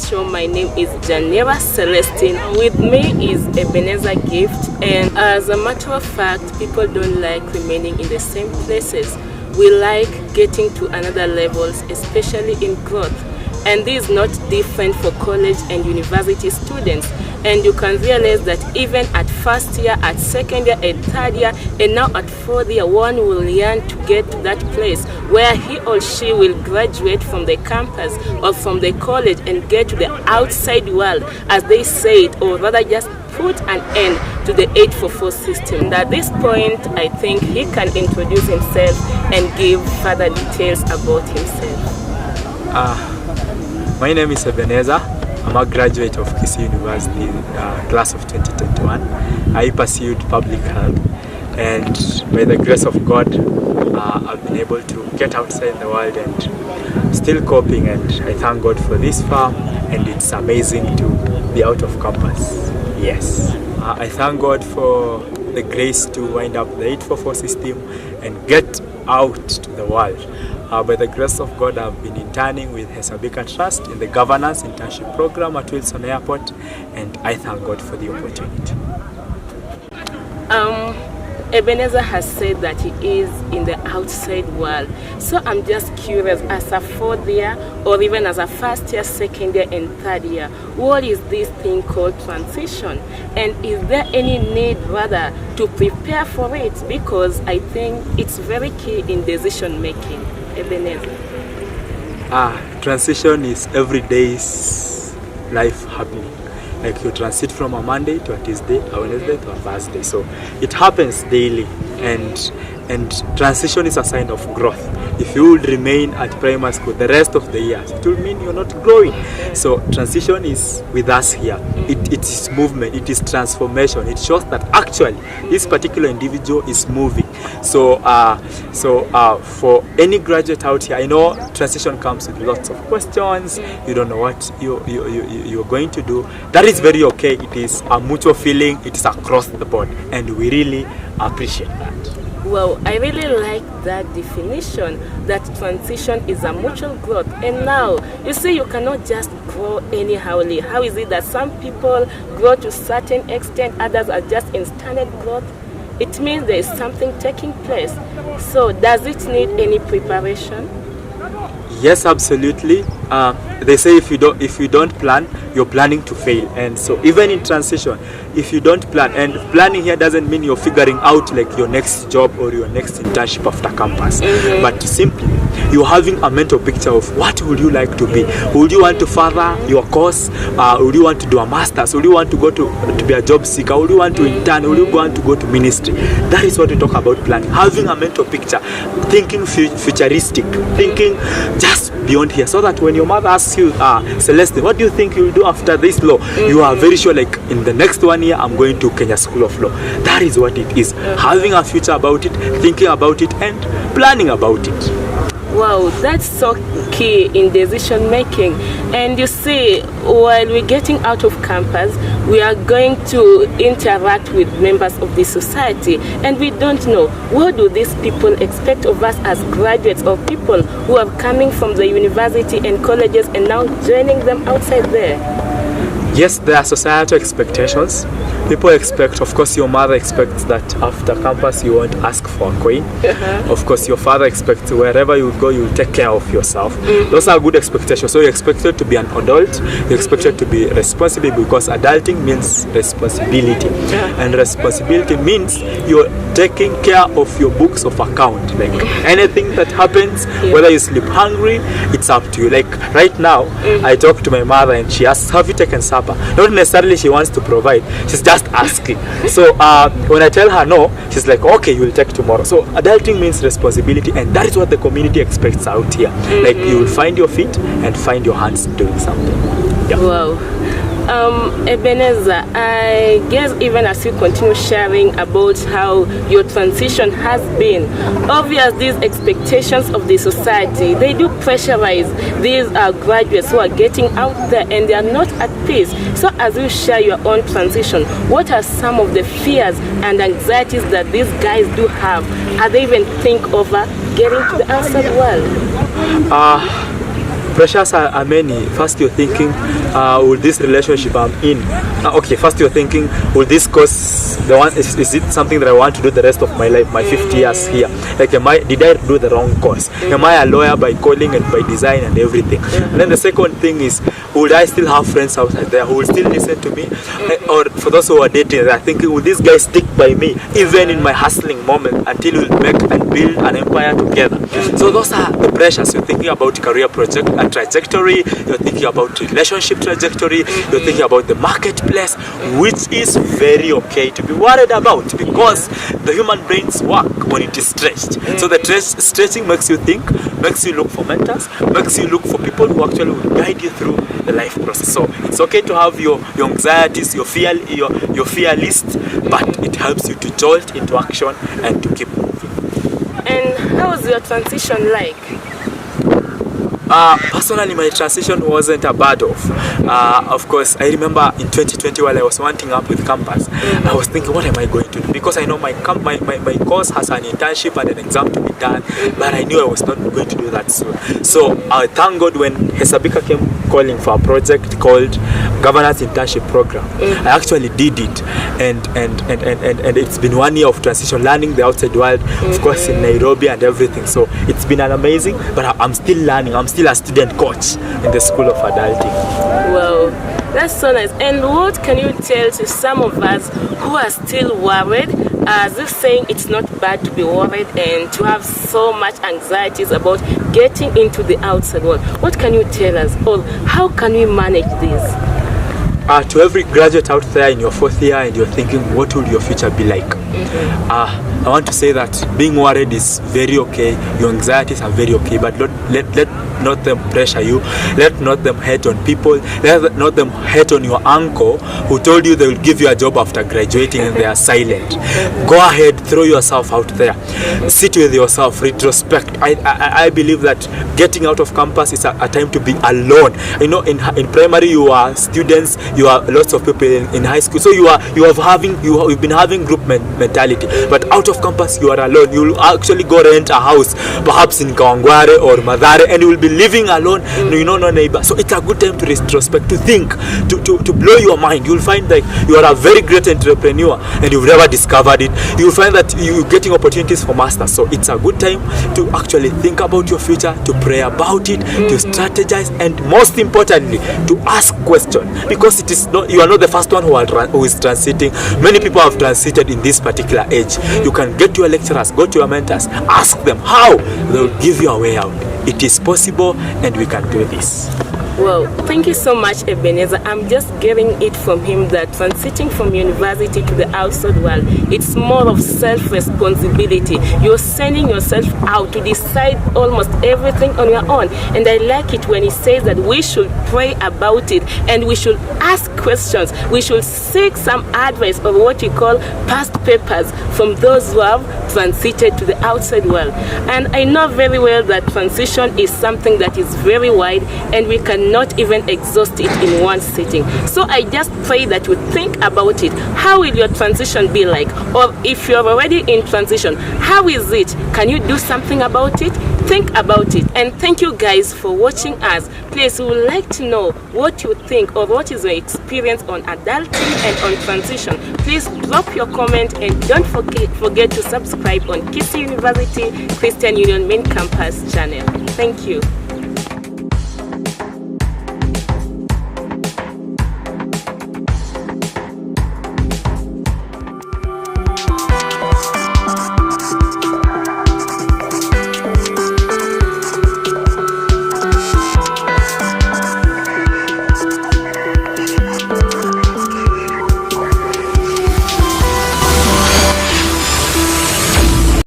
show. My name is Janera Celestine. With me is Ebenezer Gift, and as a matter of fact, people don't like remaining in the same places. We like getting to another levels, especially in growth. And this is not different for college and university students. And you can realize that even at first year, at second year, and third year, and now at fourth year, one will yearn to get to that place where he or she will graduate from the campus or from the college and get to the outside world, as they say it, or rather just put an end to the 844 system. And at this point, I think he can introduce himself and give further details about himself. My name is Ebenezer. I'm a graduate of Kisii University, class of 2021. I pursued public health, and by the grace of God, I've been able to get outside the world and still coping, and I thank God for this far, and it's amazing to be out of campus. Yes. I thank God for the grace to wind up the 844 system and get out to the world. By the grace of God, I've been interning with Hesabika Trust in the governance internship program at Wilson Airport, and I thank God for the opportunity. Ebenezer has said that he is in the outside world. So I'm just curious, as a fourth year or even as a first year, second year and third year, what is this thing called transition? And is there any need rather to prepare for it? Because I think it's very key in decision making. Ebenezer. Transition is everyday's life happening. Like you transit from a Monday to a Tuesday, a Wednesday to a Thursday. So it happens daily, and transition is a sign of growth. If you would remain at primary school the rest of the years, it will mean you're not growing. So transition is with us here. It is movement, it is transformation. It shows that actually this particular individual is moving. So for any graduate out here, I know transition comes with lots of questions. You don't know what you're going to do. That is very okay. It is a mutual feeling. It is across the board, and we really appreciate that. Well, I really like that definition, that transition is a mutual growth. And now, you see, you cannot just grow anyhowly. How is it that some people grow to a certain extent, others are just in standard growth? It means there is something taking place. So, does it need any preparation? Yes, absolutely. They say if you don't plan, you're planning to fail. And so even in transition, if you don't plan, and planning here doesn't mean you're figuring out like your next job or your next internship after campus, but simply you're having a mental picture of what would you like to be. Would you want to further your course? Would you want to do a master's? Would you want to go to be a job seeker? Would you want to intern? Would you want to go to ministry? That is what we talk about planning. Having a mental picture, thinking futuristic, thinking just beyond here, so that when your mother asks you, Celeste, what do you think you'll do after this law? You are very sure, like, in the next 1 year, I'm going to Kenya School of Law. That is what it is. Having a future about it, thinking about it, and planning about it. Wow, that's so key in decision making. And you see, while we're getting out of campus, we are going to interact with members of the society, and we don't know, what do these people expect of us as graduates, or people who are coming from the university and colleges and now joining them outside there? Yes, there are societal expectations. People expect, of course, your mother expects that after campus you won't ask for a coin. Of course, your father expects wherever you go, you'll take care of yourself. Those are good expectations. So you're expected to be an adult, you're expected to be responsible, because adulting means responsibility. And responsibility means you're taking care of your books of account. Like anything that happens, whether you sleep hungry, it's up to you. Like right now, I talk to my mother and she asks, have you taken supper? Not necessarily she wants to provide, she's just asking. So when I tell her no, she's like, okay, you will take tomorrow. So adulting means responsibility, and that is what the community expects out here. Like you will find your feet and find your hands doing something. Yeah. Wow. Ebenezer, I guess even as you continue sharing about how your transition has been, obvious these expectations of the society, they do pressurize these graduates who are getting out there and they are not at peace. So as you share your own transition, what are some of the fears and anxieties that these guys do have? Are they even think over getting to the outside world? pressures are many. First you're thinking, will this relationship I'm in, okay, first you're thinking, will this cause the one, is it something that I want to do the rest of my life, my 50 years here? Like, did I do the wrong course? Am I a lawyer by calling and by design and everything? And then the second thing is, would I still have friends outside there who will still listen to me? Or for those who are dating, they're thinking, will this guy stick by me even in my hustling moment until we'll make and build an empire together? So those are the pressures. You're thinking about career project and trajectory, you're thinking about relationship trajectory, you're thinking about the marketplace, which is very okay to be worried about, because the human brains work when it is stretched. So the stretching makes you think, makes you look for mentors, makes you look for people who actually will guide you through the life process. So it's okay to have your anxieties, your fear list, but it helps you to jolt into action and to keep moving. And how was your transition like? Personally, my transition wasn't a bad off. Of course, I remember in 2020 while I was wanting up with campus, I was thinking, what am I going to do? Because I know my course has an internship and an exam to be done, but I knew I was not going to do that soon. So I thank God when Hesabika came calling for a project called Governance Internship Program. I actually did it, and it's been 1 year of transition, learning the outside world, of course in Nairobi and everything. So it's been an amazing, but I'm still learning. I'm still a student coach in the School of Adulting. Wow, that's so nice. And what can you tell to some of us who are still worried, as if saying it's not bad to be worried and to have so much anxieties about getting into the outside world? What can you tell us all? How can we manage this? To every graduate out there in your 4th year and you're thinking, what will your future be like? I want to say that being worried is very okay. Your anxieties are very okay, but let not them pressure you. Let not them hate on people. Let not them hate on your uncle who told you they will give you a job after graduating and they are silent. Go ahead, throw yourself out there. Sit with yourself, retrospect. I believe that getting out of campus is a time to be alone. You know, in primary you are students, you are lots of people in high school, so you've been having group mentality. But out of campus you are alone. You will actually go rent a house, perhaps in Kawangware or Mathare, and you will be living alone. You know, no neighbor. So it's a good time to retrospect, to think, to blow your mind. You'll find that you are a very great entrepreneur and you've never discovered it. You'll find that you're getting opportunities for masters. So it's a good time to actually think about your future, to pray about it, to strategize, and most importantly, to ask questions, because it is not, you are not the first one who is transiting. Many people have transited in this particular age. You can get to your lecturers, go to your mentors, ask them how. They will give you a way out. It is possible and we can do this. Well, thank you so much, Ebenezer. I'm just getting it from him that transiting from university to the outside world, it's more of self-responsibility. You're sending yourself out to decide almost everything on your own. And I like it when he says that we should pray about it and we should ask questions. We should seek some advice of what we call past papers from those who have transited to the outside world. And I know very well that transition is something that is very wide and we cannot even exhaust it in one sitting. So I just pray that you think about it. How will your transition be like? Or if you're already in transition, how is it? Can you do something about it? Think about it. And thank you guys for watching us. Please, we would like to know what you think or what is your experience on adulting and on transition. Please drop your comment and don't forget to subscribe on Kisii University Christian Union Main Campus channel. Thank you.